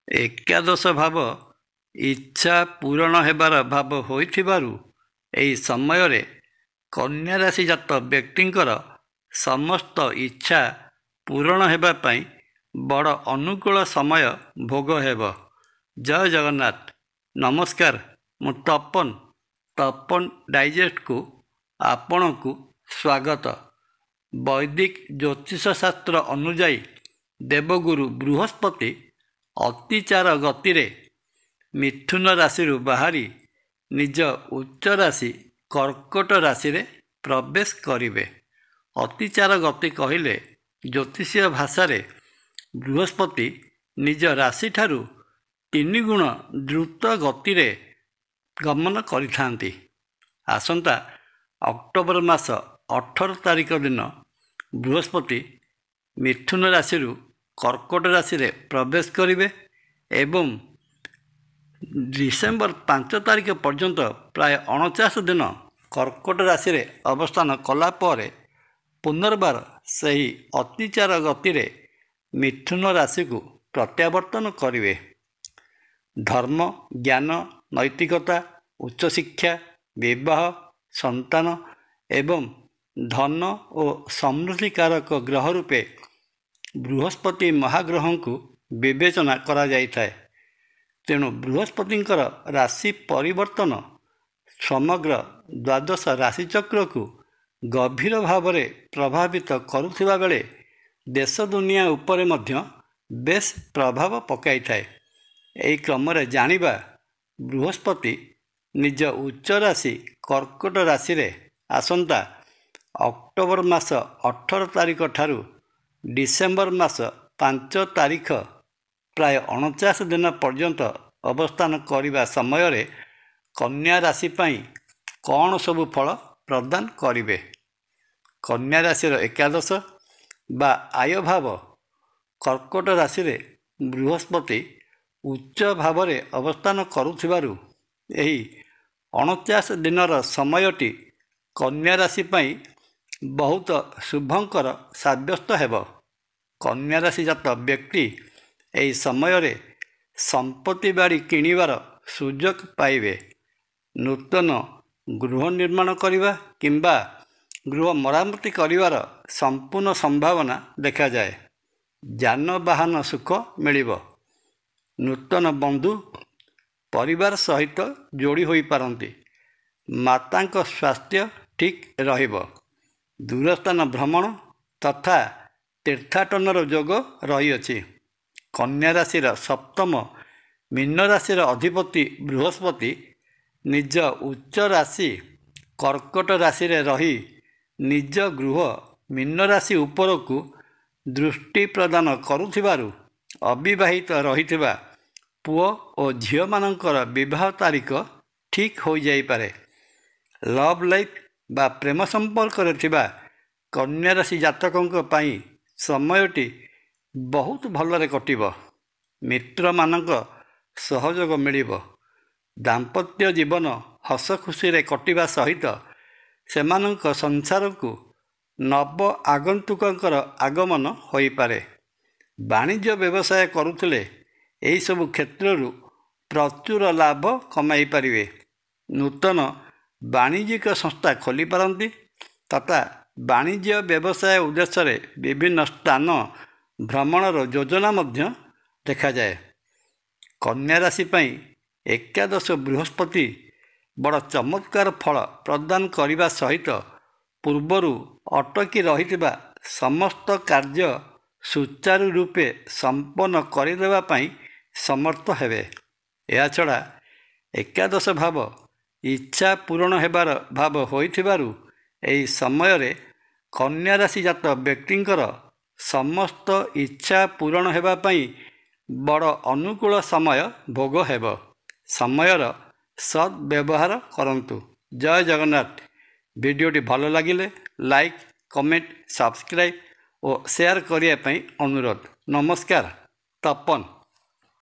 ଏକାଦଶ ଭାବ ଇଚ୍ଛା ପୂରଣ ହେବାର ଭାବ ହୋଇଥିବାରୁ ଏହି ସମୟରେ କନ୍ୟା ରାଶି ଜାତ ବ୍ୟକ୍ତିଙ୍କର ସମସ୍ତ ଇଚ୍ଛା ପୂରଣ ହେବା ପାଇଁ ବଡ଼ ଅନୁକୂଳ ସମୟ ଭୋଗ ହେବ। ଜୟ ଜଗନ୍ନାଥ। ନମସ୍କାର, ମୁଁ ତପନ ଡାଇଜେଷ୍ଟକୁ ଆପଣଙ୍କୁ ସ୍ୱାଗତ। ବୈଦିକ ଜ୍ୟୋତିଷ ଶାସ୍ତ୍ର ଅନୁଯାୟୀ ଦେବଗୁରୁ ବୃହସ୍ପତି ଅତିଚାର ଗତିରେ ମିଥୁନ ରାଶିରୁ ବାହାରି ନିଜ ଉଚ୍ଚ ରାଶି କର୍କଟ ରାଶିରେ ପ୍ରବେଶ କରିବେ। ଅତିଚାର ଗତି କହିଲେ ଜ୍ୟୋତିଷୀୟ ଭାଷାରେ ବୃହସ୍ପତି ନିଜ ରାଶିଠାରୁ 3 ଗୁଣ ଦ୍ରୁତ ଗତିରେ ଗମନ କରିଥାନ୍ତି। ଆସନ୍ତା ଅକ୍ଟୋବର ମାସ 18 ତାରିଖ ଦିନ ବୃହସ୍ପତି ମିଥୁନ ରାଶିରୁ କର୍କଟ ରାଶିରେ ପ୍ରବେଶ କରିବେ ଏବଂ ଡିସେମ୍ବର 5 ତାରିଖ ପର୍ଯ୍ୟନ୍ତ ପ୍ରାୟ 49 ଦିନ କର୍କଟ ରାଶିରେ ଅବସ୍ଥାନ କଲା ପରେ ପୁନର୍ବାର ସେହି ଅତିଚାର ଗତିରେ ମିଥୁନ ରାଶିକୁ ପ୍ରତ୍ୟାବର୍ତ୍ତନ କରିବେ। ଧର୍ମ, ଜ୍ଞାନ, ନୈତିକତା, ଉଚ୍ଚଶିକ୍ଷା, ବିବାହ, ସନ୍ତାନ ଏବଂ ଧନ ଓ ସମୃଦ୍ଧିକାରକ ଗ୍ରହ ରୂପେ ବୃହସ୍ପତି ମହାଗ୍ରହଙ୍କୁ ବିବେଚନା କରାଯାଇଥାଏ। ତେଣୁ ବୃହସ୍ପତିଙ୍କର ରାଶି ପରିବର୍ତ୍ତନ ସମଗ୍ର ଦ୍ୱାଦଶ ରାଶିଚକ୍ରକୁ ଗଭୀର ଭାବରେ ପ୍ରଭାବିତ କରୁଥିବା ବେଳେ ଦେଶ ଦୁନିଆ ଉପରେ ମଧ୍ୟ ବେଶ୍ ପ୍ରଭାବ ପକାଇଥାଏ। ଏହି କ୍ରମରେ ଜାଣିବା, ବୃହସ୍ପତି ନିଜ ଉଚ୍ଚ ରାଶି କର୍କଟ ରାଶିରେ ଆସନ୍ତା ଅକ୍ଟୋବର ମାସ 18 ତାରିଖ ଠାରୁ ଡିସେମ୍ବର ମାସ 5 ତାରିଖ ପ୍ରାୟ 49 ଦିନ ପର୍ଯ୍ୟନ୍ତ ଅବସ୍ଥାନ କରିବା ସମୟରେ କନ୍ୟା ରାଶି ପାଇଁ କ'ଣ ସବୁ ଫଳ ପ୍ରଦାନ କରିବେ। କନ୍ୟା ରାଶିର ଏକାଦଶ ବା ଆୟ ଭାବ କର୍କଟ ରାଶିରେ ବୃହସ୍ପତି ଉଚ୍ଚ ଭାବରେ ଅବସ୍ଥାନ କରୁଥିବାରୁ ଏହି 49 ଦିନର ସମୟଟି କନ୍ୟା ରାଶି ପାଇଁ ବହୁତ ଶୁଭଙ୍କର ସାବ୍ୟସ୍ତ ହେବ। କନ୍ୟା ରାଶି ଜାତ ବ୍ୟକ୍ତି ଏହି ସମୟରେ ସମ୍ପତ୍ତି ବାଡ଼ି କିଣିବାର ସୁଯୋଗ ପାଇବେ। ନୂତନ ଗୃହ ନିର୍ମାଣ କରିବା କିମ୍ବା ଗୃହ ମରାମତି କରିବାର ସମ୍ପୂର୍ଣ୍ଣ ସମ୍ଭାବନା ଦେଖାଯାଏ। ଯାନବାହନ ସୁଖ ମିଳିବ। ନୂତନ ବନ୍ଧୁ ପରିବାର ସହିତ ଯୋଡ଼ି ହୋଇପାରନ୍ତି। ମାତାଙ୍କ ସ୍ୱାସ୍ଥ୍ୟ ଠିକ୍ ରହିବ। ଦୂରସ୍ଥାନ ଭ୍ରମଣ ତଥା ତୀର୍ଥାଟନର ଯୋଗ ରହିଅଛି। କନ୍ୟା ରାଶିର ସପ୍ତମ ମୀନ ରାଶିର ଅଧିପତି ବୃହସ୍ପତି ନିଜ ଉଚ୍ଚ ରାଶି କର୍କଟ ରାଶିରେ ରହି ନିଜ ଗୃହ ମୀନ ରାଶି ଉପରକୁ ଦୃଷ୍ଟି ପ୍ରଦାନ କରୁଥିବାରୁ ଅବିବାହିତ ରହିଥିବା ପୁଅ ଓ ଝିଅମାନଙ୍କର ବିବାହ ତାରିଖ ଠିକ୍ ହୋଇଯାଇପାରେ। ଲଭ୍ ଲାଇଫ୍ ବା ପ୍ରେମ ସମ୍ପର୍କରେ ଥିବା କନ୍ୟା ରାଶି ଜାତକଙ୍କ ପାଇଁ ସମୟଟି ବହୁତ ଭଲରେ କଟିବ। ମିତ୍ରମାନଙ୍କ ସହଯୋଗ ମିଳିବ। ଦାମ୍ପତ୍ୟ ଜୀବନ ହସ ଖୁସିରେ କଟିବା ସହିତ ସେମାନଙ୍କ ସଂସାରକୁ ନବ ଆଗନ୍ତୁକଙ୍କର ଆଗମନ ହୋଇପାରେ। ବାଣିଜ୍ୟ ବ୍ୟବସାୟ କରୁଥିଲେ ଏହିସବୁ କ୍ଷେତ୍ରରୁ ପ୍ରଚୁର ଲାଭ କମାଇ ପାରିବେ। ନୂତନ ବାଣିଜ୍ୟିକ ସଂସ୍ଥା ଖୋଲିପାରନ୍ତି ତଥା ବାଣିଜ୍ୟ ବ୍ୟବସାୟ ଉଦ୍ଦେଶ୍ୟରେ ବିଭିନ୍ନ ସ୍ଥାନ ଭ୍ରମଣର ଯୋଜନା ମଧ୍ୟ ଦେଖାଯାଏ। କନ୍ୟା ରାଶି ପାଇଁ ଏକାଦଶ ବୃହସ୍ପତି ବଡ଼ ଚମତ୍କାର ଫଳ ପ୍ରଦାନ କରିବା ସହିତ ପୂର୍ବରୁ ଅଟକି ରହିଥିବା ସମସ୍ତ କାର୍ଯ୍ୟ ସୁଚାରୁ ରୂପେ ସମ୍ପନ୍ନ କରିଦେବା ପାଇଁ ସମର୍ଥ ହେବେ। ଏହାଛଡ଼ା ଏକାଦଶ ଭାବ ଇଚ୍ଛା ପୂରଣ ହେବାର ଭାବ ହୋଇଥିବାରୁ ଏହି ସମୟରେ କନ୍ୟା ରାଶି ଜାତ ବ୍ୟକ୍ତିଙ୍କର ସମସ୍ତ ଇଚ୍ଛା ପୂରଣ ହେବା ପାଇଁ ବଡ଼ ଅନୁକୂଳ ସମୟ ଭୋଗ ହେବ। ସମୟର ସଦ୍ବ୍ୟବହାର କରନ୍ତୁ। ଜୟ ଜଗନ୍ନାଥ। ଭିଡ଼ିଓଟି ଭଲ ଲାଗିଲେ ଲାଇକ୍, କମେଣ୍ଟ, ସବସ୍କ୍ରାଇବ୍ ଓ ସେୟାର କରିବା ପାଇଁ ଅନୁରୋଧ। ନମସ୍କାର। ତପନ।